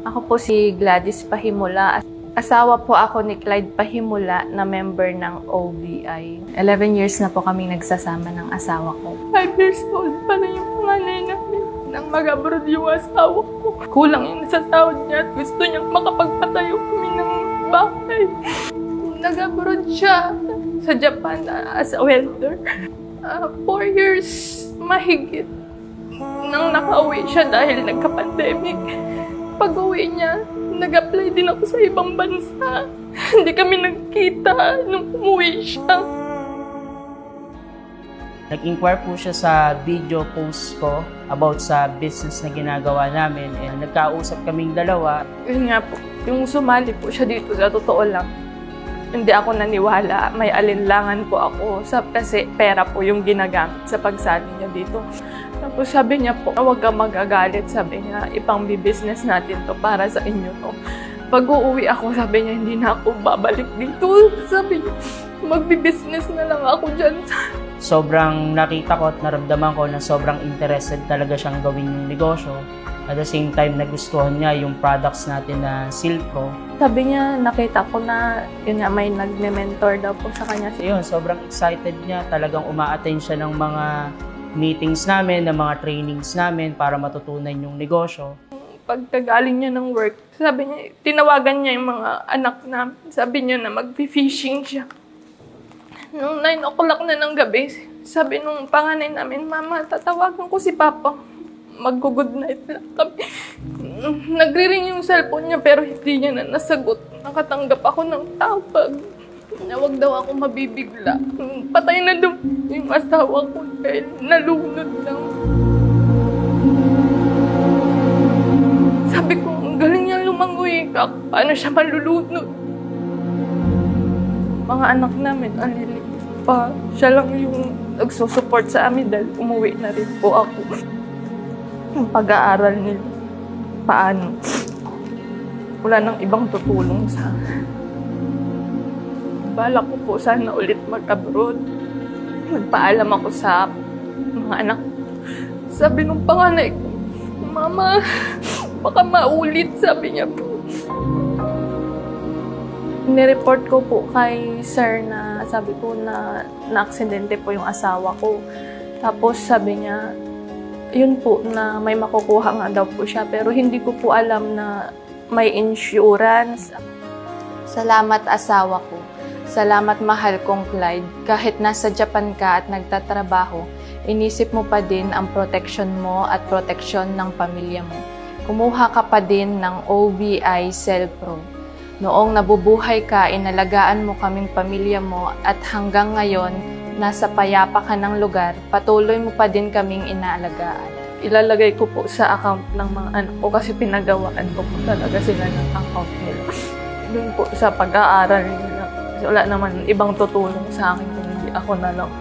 Ako po si Gladys Pahimula. Asawa po ako ni Clyde Pahimula na member ng OBI. 11 years na po kami nagsasama ng asawa ko. 5 years old pa na yung panganay namin nang mag-abroad yung asawa ko. Kulang yung sa sahod niya at gusto niyang makapagpatayo kami ng bahay. Nag-abroad siya sa Japan as a welder. 4 years mahigit nang nakauwi siya dahil nagka-pandemic. Pag-uwi niya, nag-apply din ako sa ibang bansa. Hindi kami nagkita nung umuwi siya. Nag-inquire po siya sa video post ko about sa business na ginagawa namin. And nagkausap kaming dalawa. Yun nga po, yung sumali po siya dito, sa totoo lang, hindi ako naniwala. May alinlangan po ako kasi pera po yung ginagamit sa pagsali niya dito. Tapos sabi niya po, huwag kang magagalit. Sabi niya, ipang-business natin to para sa inyo to. Pag uuwi ako, sabi niya, hindi na ako babalik dito. Sabi niya, magbi-business na lang ako dyan. Sobrang nakita ko at naramdaman ko na sobrang interested talaga siyang gawin yung negosyo. At the same time, nagustuhan niya yung products natin na Silpro. Sabi niya, nakita ko na yun nga, may nag-mentor daw po sa kanya. Yun, sobrang excited niya. Talagang uma-attend siya ng mga meetings namin, ng mga trainings namin para matutunan yung negosyo. Pagkagaling niya ng work, sabi niya, tinawagan niya yung mga anak namin. Sabi niya na mag-fishing siya. Nung 9 o'clock na ng gabi, sabi nung panganay namin, Mama, tatawagan ko si Papa. Mag-good night lang kami. Nagre-ring yung cellphone niya pero hindi niya na nasagot. Nakatanggap ako ng tawag. Huwag daw ako mabibigla. Patay na daw yung asawa ko dahil nalunod lang. Sabi ko, ang galing niya lumangoy. Paano siya malulunod? Mga anak namin, alilig pa. Siya lang yung nagsusupport sa amin dahil umuwi na rin po ako. Yung pag-aaral nila, paano? Wala nang ibang tutulong sa akin. Bala ko po sana ulit mag-abroad. Nagpaalam ako sa mga anak. Sabi nung panganay ko, Mama, baka maulit, sabi niya po. Nireport ko po kay sir na sabi ko na na-aksidente po yung asawa ko. Tapos sabi niya, yun po na may makukuha nga daw po siya pero hindi ko po alam na may insurance. Salamat asawa ko. Salamat mahal kong Clyde. Kahit nasa Japan ka at nagtatrabaho, inisip mo pa din ang protection mo at protection ng pamilya mo. Kumuha ka pa din ng OBI Silpro. Noong nabubuhay ka, inalagaan mo kaming pamilya mo at hanggang ngayon, nasa payapa ka ng lugar, patuloy mo pa din kaming inaalagaan. Ilalagay ko po sa account ng mga anak ko kasi pinagawaan ko po talaga sila ng account nila. Doon po sa pag-aaral nila. Kasi wala naman ibang tutulong sa akin kung hindi ako na lang.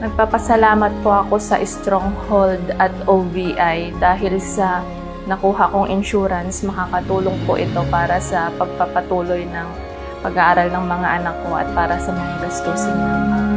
Nagpapasalamat po ako sa Stronghold at OBI dahil sa nakuha kong insurance, makakatulong po ito para sa pagpapatuloy ng pag-aaral ng mga anak ko at para sa mga gastusin namin.